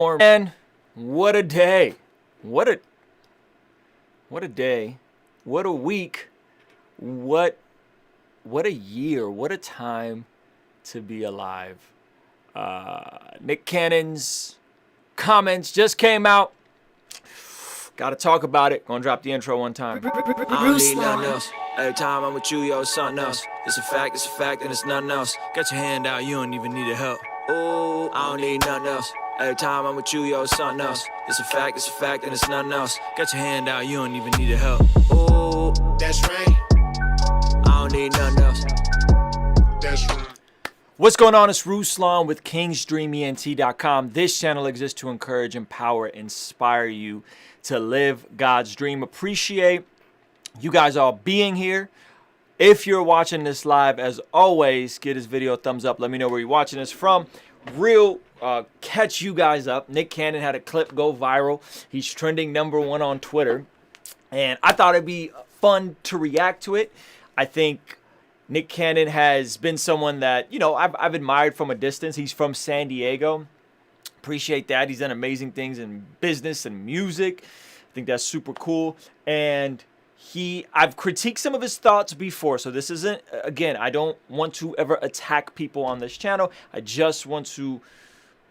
Man, what a day. What a day. What a week. What a year. What a time to be alive. Nick Cannon's comments just came out. Gotta talk about it. Gonna drop the intro one time. I don't need nothing else. Every time I'm with you, yo, it's something else. It's a fact, and it's nothing else. Got your hand out, you don't even need a help. Ooh, I don't need nothing else. Every time I'm with you, yo, it's something else. It's a fact, and it's nothing else. Got your hand out, you don't even need a help. Ooh, that's right. I don't need nothing else. That's right. What's going on? It's Ruslan with KingsDreamENT.com. This channel exists to encourage, empower, inspire you to live God's dream. Appreciate you guys all being here. If you're watching this live, as always, give this video a thumbs up. Let me know where you're watching this from. Catch you guys up. Nick Cannon had a clip go viral. He's trending #1 on Twitter. And I thought it'd be fun to react to it. I think Nick Cannon has been someone that, you know, I've admired from a distance. He's from San Diego. Appreciate that. He's done amazing things in business and music. I think that's super cool. And I've critiqued some of his thoughts before. So this isn't, again, I don't want to ever attack people on this channel. I just want to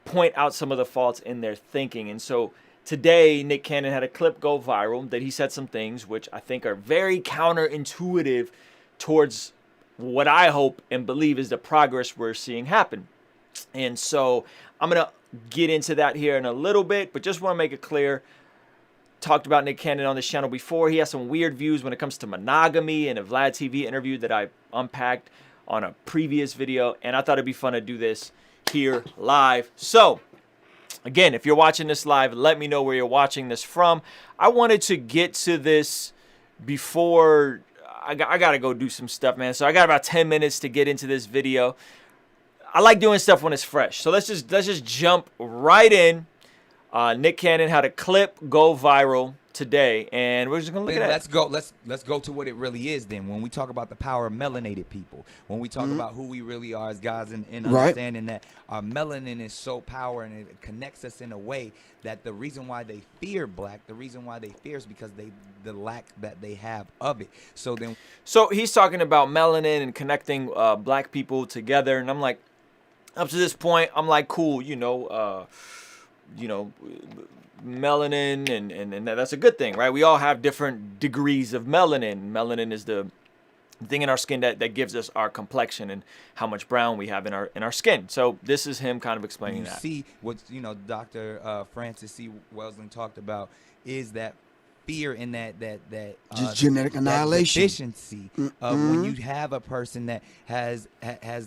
point out some of the faults in their thinking. And so today, Nick Cannon had a clip go viral that he said some things which I think are very counterintuitive towards what I hope and believe is the progress we're seeing happen. And so I'm going to get into that here in a little bit, but just want to make it clear. Talked about Nick Cannon on this channel before. He has some weird views when it comes to monogamy in a Vlad TV interview that I unpacked on a previous video, and I thought it'd be fun to do this here live. So again, if you're watching this live, let me know where you're watching this from. I wanted to get to this before I got to go do some stuff, man. So I got about 10 minutes to get into this video. I like doing stuff when it's fresh. So let's just jump right in. Nick Cannon had a clip go viral today, and we're just gonna look at it. Let's go to what it really is. Then, when we talk about the power of melanated people, when we talk about who we really are as guys, and understanding that our melanin is so powerful and it connects us in a way that the reason why they fear black, the reason why they fear is because the lack that they have of it. So he's talking about melanin and connecting black people together, and I'm like, up to this point, I'm like, cool, you know, melanin and that's a good thing, right? We all have different degrees of melanin. Melanin is the thing in our skin that gives us our complexion and how much brown we have in our skin. So this is him kind of explaining that. See what Dr. Francis C. Welsing talked about is that fear in that just genetic annihilation, deficiency of when you have a person that has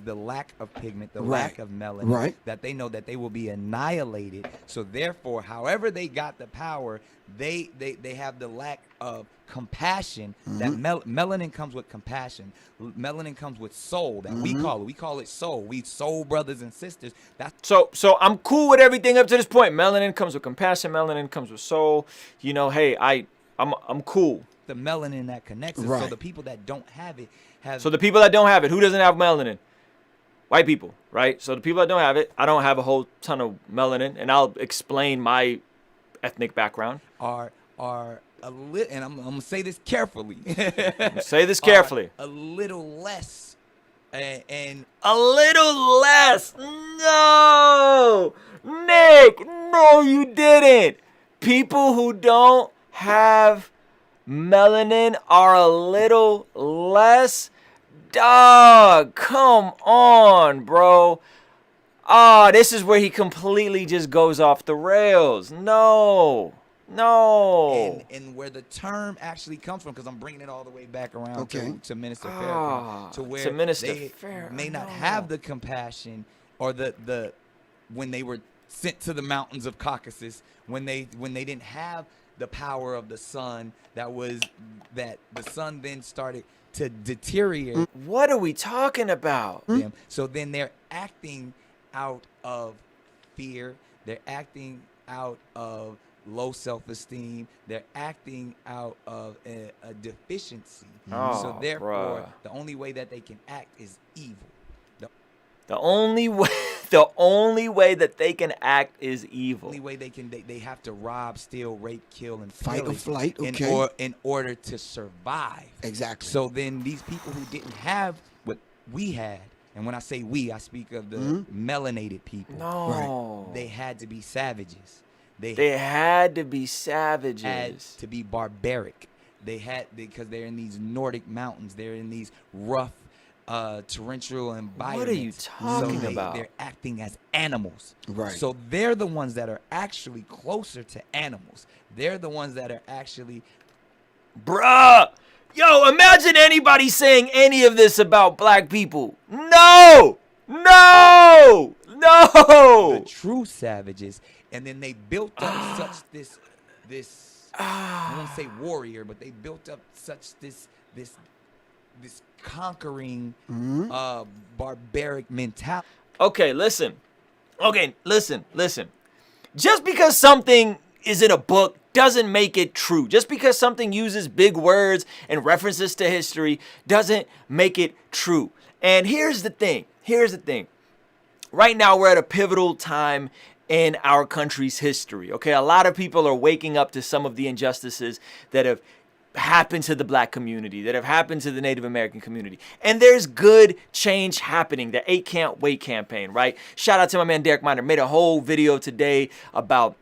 the lack of pigment, the lack of melanin, that they know that they will be annihilated. So therefore, however they got the power, they have the lack of compassion. That melanin comes with compassion. Melanin comes with soul. That we call it soul. We soul brothers and sisters. That's so I'm cool with everything up to this point. Melanin comes with compassion. Melanin comes with soul. You know, hey, I'm cool. The melanin that connects us. So the people that don't have it have. So the people that don't have it, who doesn't have melanin? White people, right? So the people that don't have it, I don't have a whole ton of melanin, and I'll explain my ethnic background. Are a little, and I'm gonna say this carefully. Say this carefully. A little less, and a little less. No, Nick, no, you didn't. People who don't have melanin are a little less. Dog, come on, bro. This is where he completely just goes off the rails. No. And where the term actually comes from, because I'm bringing it all the way back around to Minister Farrakhan, to where they may not have the compassion or the when they were sent to the mountains of Caucasus, when they didn't have the power of the sun, that the sun then started to deteriorate. What are we talking about? So then they're acting out of fear. They're acting out of low self-esteem. They're acting out of a deficiency. So therefore, the only way that they can act is evil. The only way the only way that they can act is evil. The only way they have to rob, steal, rape, kill, and fight or flight. in order to survive. Exactly. So then these people who didn't have what we had, and when I say we, I speak of the melanated people. No, they had to be savages. They had to be savages. Had to be barbaric. They had, because they're in these Nordic mountains. They're in these rough, torrential environments. What are you talking about? They're acting as animals. Right. So they're the ones that are actually closer to animals. They're the ones that are actually... Bruh! Yo, imagine anybody saying any of this about black people. No! No! No! The true savages. And then they built up such this I won't say warrior, but they built up such this conquering barbaric mentality. Okay, listen. Just because something is in a book doesn't make it true. Just because something uses big words and references to history doesn't make it true. And here's the thing. Right now, we're at a pivotal time in our country's history. Okay, a lot of people are waking up to some of the injustices that have happened to the black community, that have happened to the Native American community. And there's good change happening. The 8 Can't Wait campaign, right? Shout out to my man Derek Miner. Made a whole video today about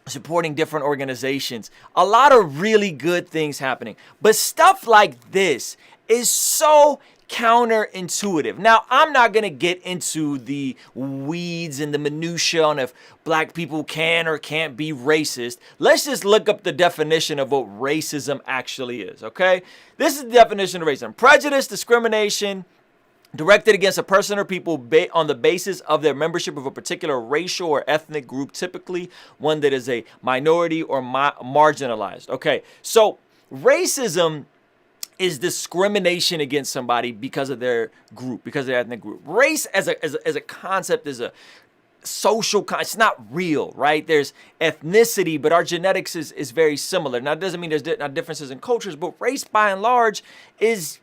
supporting different organizations. A lot of really good things happening. But stuff like this is so counterintuitive. Now, I'm not going to get into the weeds and the minutia on if black people can or can't be racist. Let's just look up the definition of what racism actually is, okay? This is the definition of racism. Prejudice, discrimination, directed against a person or people on the basis of their membership of a particular racial or ethnic group, typically one that is a minority or marginalized. Okay, so racism is discrimination against somebody because of their group, because of their ethnic group. Race as a concept is a social it's not real, right? There's ethnicity, but our genetics is very similar. Now, it doesn't mean there's not differences in cultures, but race by and large it's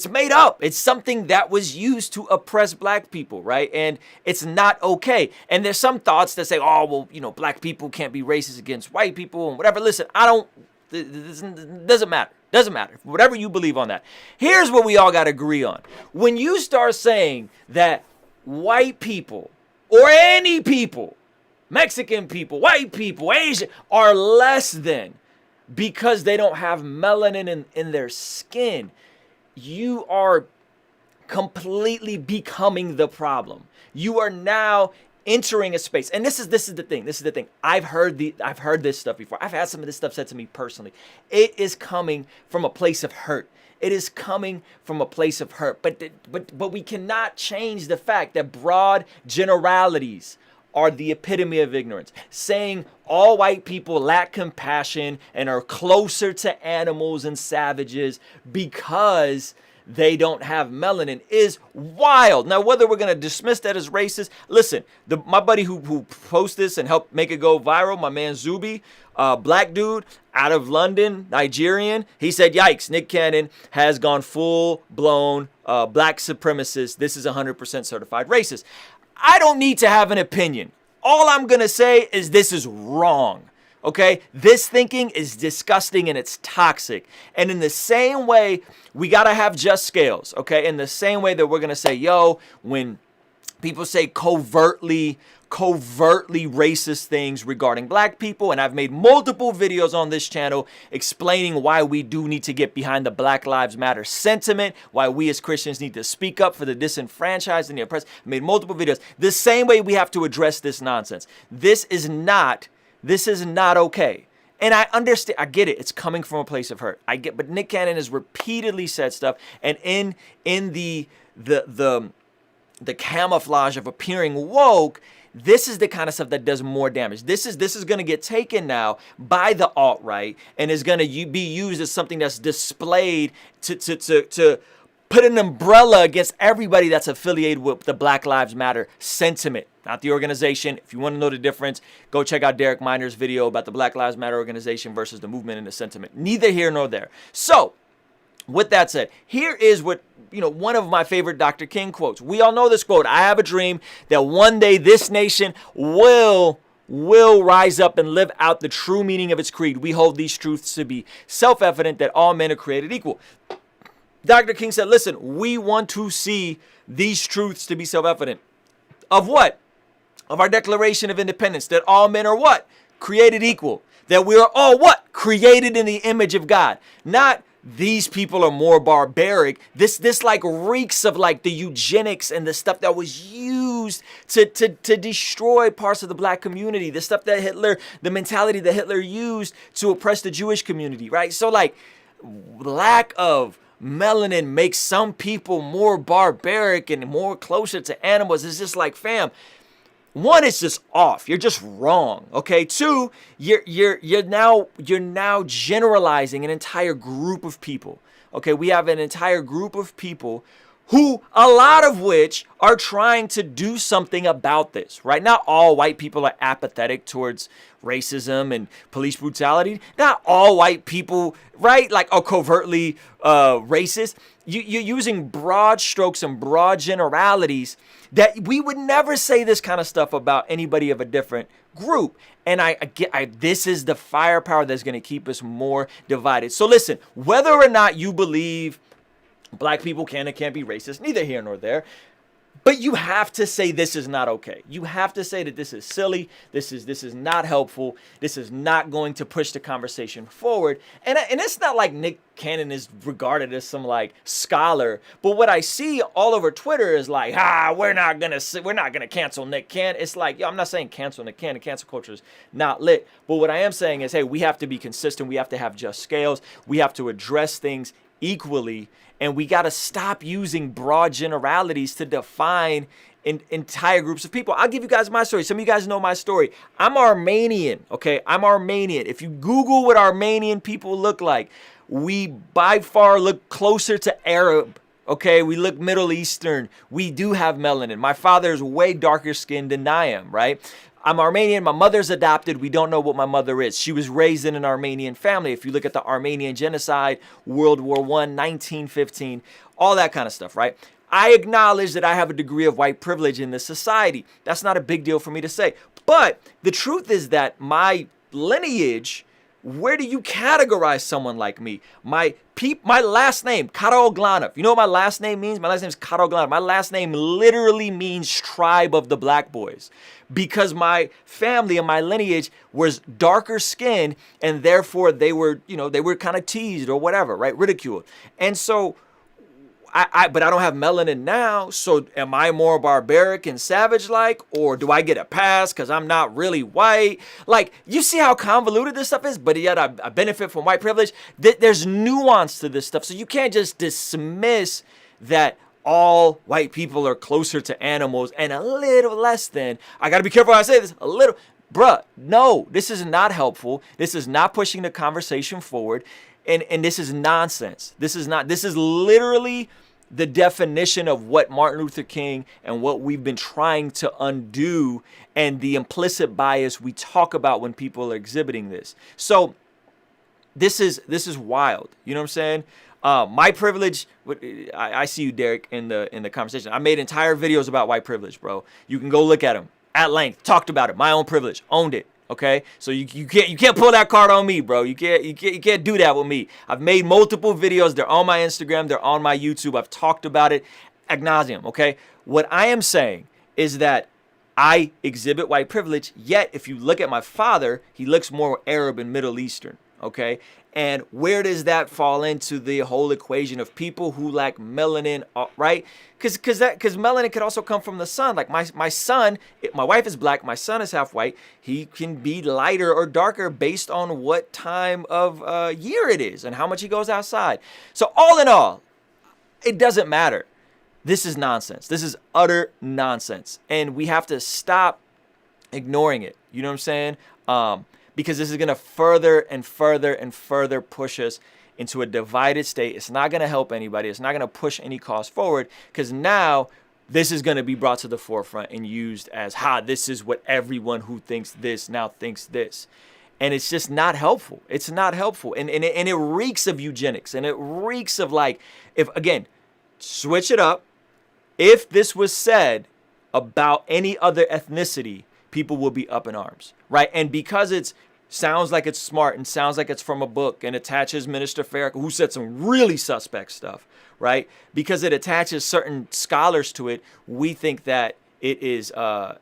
made up. It's something that was used to oppress black people, right? And it's not okay. And there's some thoughts that say, oh, well, you know, black people can't be racist against white people and whatever. Listen, this doesn't matter. Doesn't matter. Whatever you believe on that. Here's what we all got to agree on. When you start saying that white people or any people, Mexican people, white people, Asian, are less than because they don't have melanin in their skin, you are completely becoming the problem. You are now entering a space, and this is the thing. I've heard this stuff before. I've had some of this stuff said to me personally. It is coming from a place of hurt. It is coming from a place of hurt. But we cannot change the fact that broad generalities are the epitome of ignorance. Saying all white people lack compassion and are closer to animals and savages because they don't have melanin is wild. Now, whether we're going to dismiss that as racist, listen, my buddy who posted this and helped make it go viral, my man Zuby, black dude out of London, Nigerian, he said, yikes, Nick Cannon has gone full-blown black supremacist. This is 100% certified racist. I don't need to have an opinion. All I'm going to say is this is wrong. Okay, this thinking is disgusting and it's toxic. And in the same way, we got to have just scales. Okay, in the same way that we're going to say, yo, when people say covertly racist things regarding black people, and I've made multiple videos on this channel explaining why we do need to get behind the Black Lives Matter sentiment, why we as Christians need to speak up for the disenfranchised and the oppressed. I made multiple videos. The same way we have to address this nonsense. This is not okay. And I understand, I get it. It's coming from a place of hurt. But Nick Cannon has repeatedly said stuff, and in the camouflage of appearing woke, this is the kind of stuff that does more damage. This is going to get taken now by the alt-right and is going to be used as something that's displayed to put an umbrella against everybody that's affiliated with the Black Lives Matter sentiment, not the organization. If you want to know the difference, go check out Derek Miner's video about the Black Lives Matter organization versus the movement and the sentiment. Neither here nor there. So, with that said, here is what, one of my favorite Dr. King quotes. We all know this quote. I have a dream that one day this nation will rise up and live out the true meaning of its creed. We hold these truths to be self-evident that all men are created equal. Dr. King said, listen, we want to see these truths to be self-evident. Of what? Of our Declaration of Independence, that all men are what? Created equal. That we are all what? Created in the image of God. Not these people are more barbaric. This like reeks of like the eugenics and the stuff that was used to destroy parts of the black community. The stuff that the mentality that Hitler used to oppress the Jewish community, right? So like lack of melanin makes some people more barbaric and more closer to animals. It's just like, fam, one, it's just off. You're just wrong. Okay. Two, you're now generalizing an entire group of people. Okay. We have an entire group of people who, a lot of which are trying to do something about this, right? Not all white people are apathetic towards racism and police brutality. Not all white people, right? Like are covertly racist. You're using broad strokes and broad generalities that we would never say this kind of stuff about anybody of a different group. And this is the firepower that's going to keep us more divided. So listen, whether or not you believe black people can and can't be racist, neither here nor there, but you have to say this is not okay. You have to say that this is silly. This is not helpful. This is not going to push the conversation forward. And it's not like Nick Cannon is regarded as some like scholar, but what I see all over Twitter is like, we're not gonna cancel Nick Cannon. It's like, I'm not saying cancel Nick Cannon. Cancel culture is not lit. But what I am saying is, hey, we have to be consistent. We have to have just scales. We have to address things equally. And we got to stop using broad generalities to define entire groups of people. I'll give you guys my story. Some of you guys know my story. I'm Armenian, okay? I'm Armenian. If you Google what Armenian people look like, we by far look closer to Arab, okay? We look Middle Eastern. We do have melanin. My father is way darker skinned than I am, right? I'm Armenian. My mother's adopted. We don't know what my mother is. She was raised in an Armenian family. If you look at the Armenian genocide, World War I, 1915, all that kind of stuff, right? I acknowledge that I have a degree of white privilege in this society. That's not a big deal for me to say. But the truth is that my lineage, where do you categorize someone like me? My last name, Karaoglanov. You know what my last name means? My last name is Karaoglanov. My last name literally means tribe of the black boys, because my family and my lineage was darker skinned, and therefore they were kind of teased or whatever, right? Ridiculed. And so but I don't have melanin now, so am I more barbaric and savage-like, or do I get a pass because I'm not really white? Like, you see how convoluted this stuff is, but yet I benefit from white privilege? There's nuance to this stuff, so you can't just dismiss that all white people are closer to animals and a little less than, I gotta be careful how I say this, a little, bruh, no, this is not helpful. This is not pushing the conversation forward. And this is nonsense. This is literally the definition of what Martin Luther King and what we've been trying to undo, and the implicit bias we talk about when people are exhibiting this. So this is wild. You know what I'm saying? My privilege, I see you, Derek, in the conversation. I made entire videos about white privilege, bro. You can go look at them at length, talked about it. My own privilege, owned it. Okay, so you can't pull that card on me, bro. You can't do that with me. I've made multiple videos. They're on my Instagram. They're on my YouTube. I've talked about it ad nauseum. Okay, what I am saying is that I exhibit white privilege. Yet, if you look at my father, he looks more Arab and Middle Eastern. Okay, and where does that fall into the whole equation of people who lack melanin, right? Because melanin could also come from the sun. Like my son, my wife is black, my son is half white. He can be lighter or darker based on what time of year it is and how much he goes outside. So all in all, it doesn't matter. This is nonsense. This is utter nonsense, and we have to stop ignoring it. You know what I'm saying? Because this is going to further and further and further push us into a divided state. It's not going to help anybody. It's not going to push any cause forward, because now this is going to be brought to the forefront and used as, this is what everyone who thinks this now thinks this. And it's just not helpful. It's not helpful. And it reeks of eugenics. And it reeks of like, if again, switch it up. If this was said about any other ethnicity, people will be up in arms, right? And because it's sounds like it's smart and sounds like it's from a book and attaches Minister Farrakhan, who said some really suspect stuff, right? Because it attaches certain scholars to it, we think that it is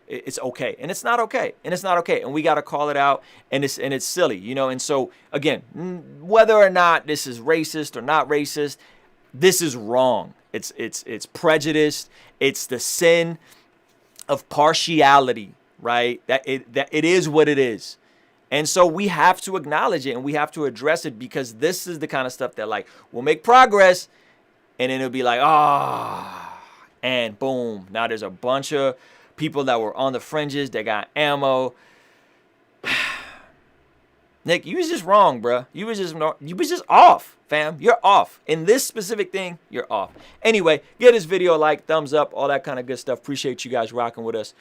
it's okay, and it's not okay, and we got to call it out, and it's silly, you know. And so again, whether or not this is racist or not racist, this is wrong. It's prejudiced. It's the sin of partiality, right? That it is what it is. And so we have to acknowledge it, and we have to address it, because this is the kind of stuff that like will make progress, and then it'll be like, and boom, now there's a bunch of people that were on the fringes that got ammo. Nick, you was just wrong, bro. You was just off, fam. You're off. In this specific thing, you're off. Anyway, give this video a like, thumbs up, all that kind of good stuff. Appreciate you guys rocking with us.